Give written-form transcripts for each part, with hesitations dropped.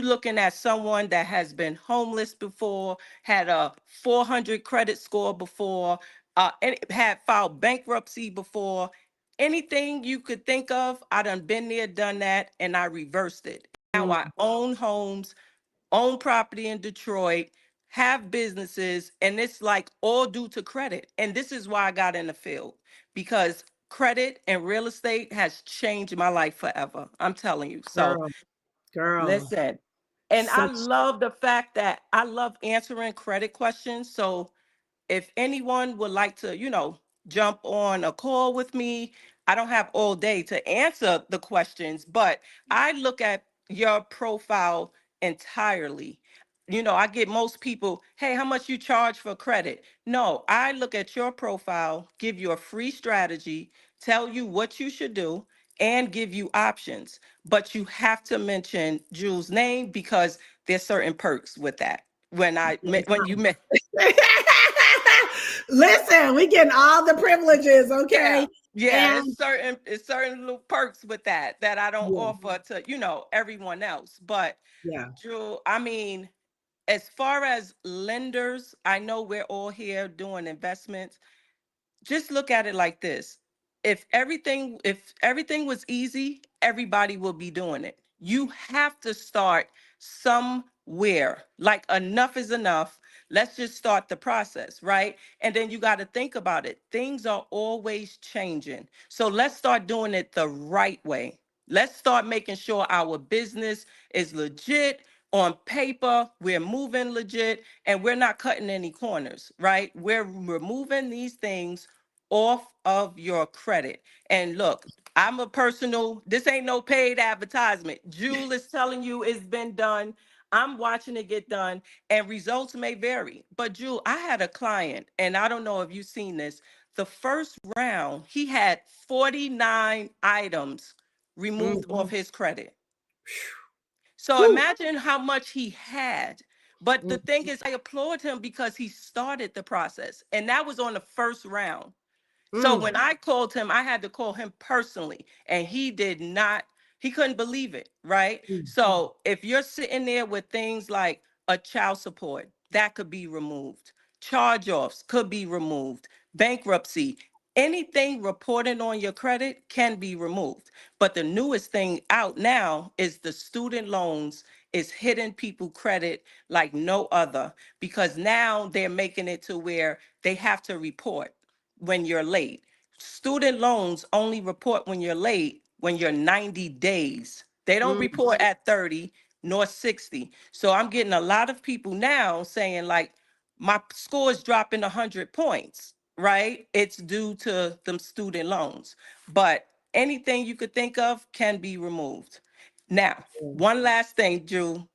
looking at someone that has been homeless before, had a 400 credit score before, and had filed bankruptcy before. Anything you could think of, I done been there, done that, and I reversed it. Now I Mm, own homes, own property in Detroit, have businesses, and it's like all due to credit. And this is why I got in the field, because credit and real estate has changed my life forever. I'm telling you. So girl, girl, listen, and I such. love the fact that I love answering credit questions. So if anyone would like to, jump on a call with me, I don't have all day to answer the questions, but I look at your profile entirely. I get most people, hey, how much you charge for credit? No, I look at your profile, give you a free strategy, tell you what you should do, and give you options. But you have to mention Jules' name because there's certain perks with that. When you met, Listen, we getting all the privileges, yeah, okay? yeah, And it's certain little perks with that I don't yeah, offer to, everyone else. But yeah. Drew, I mean, as far as lenders, I know we're all here doing investments. Just look at it like this. If everything was easy, everybody will be doing it. You have to start somewhere. Like enough is enough. Let's just start the process, right? And then you got to think about it. Things are always changing. So let's start doing it the right way. Let's start making sure our business is legit on paper. We're moving legit and we're not cutting any corners, right? We're removing these things off of your credit. And look, I'm a personal, this ain't no paid advertisement. Jewel is telling you it's been done. I'm watching it get done, and results may vary. But Jewel, I had a client, and I don't know if you've seen this. The first round, he had 49 items Mm, removed off his credit. phew, So whew, imagine how much he had. But the mm, thing is, I applaud him because he started the process, and that was on the first round. So mm, when I called him, I had to call him personally, and he did not, he couldn't believe it, right? mm, So if you're sitting there with things like a child support, that could be removed, charge offs could be removed, bankruptcy, anything reporting on your credit can be removed. But the newest thing out now is the student loans is hitting people credit like no other, because now they're making it to where they have to report when you're late. Student loans only report when you're late when you're 90 days. They don't mm, report at 30 nor 60. So I'm getting a lot of people now saying, like, my score is dropping 100 points, right? It's due to them student loans. But anything you could think of can be removed. Now, mm, one last thing, Drew.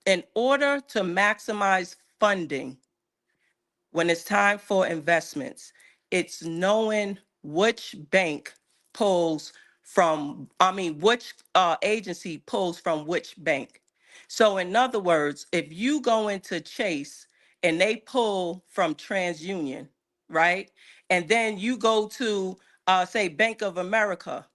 In order to maximize funding, when it's time for investments, it's knowing which bank pulls from, I mean, which agency pulls from which bank. So, in other words, if you go into Chase and they pull from TransUnion, right? And then you go to, say, Bank of America,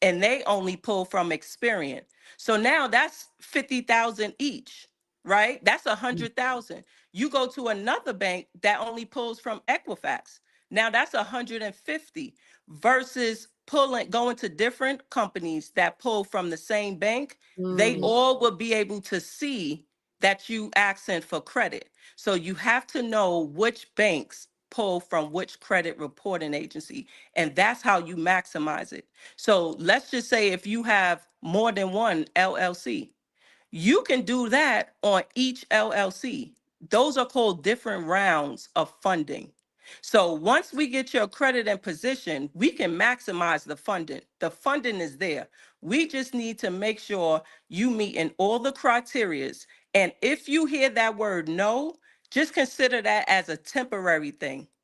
and they only pull from Experian. So now that's 50,000 each, right? That's mm, 100,000. You go to another bank that only pulls from Equifax. Now that's 150 versus going to different companies that pull from the same bank. They mm, all will be able to see that you asking for credit. So you have to know which banks pull from which credit reporting agency, and that's how you maximize it. So let's just say if you have more than one LLC, you can do that on each LLC. Those are called different rounds of funding. So once we get your credit and position, we can maximize the funding. The funding is there. We just need to make sure you meet in all the criterias. And if you hear that word no, just consider that as a temporary thing.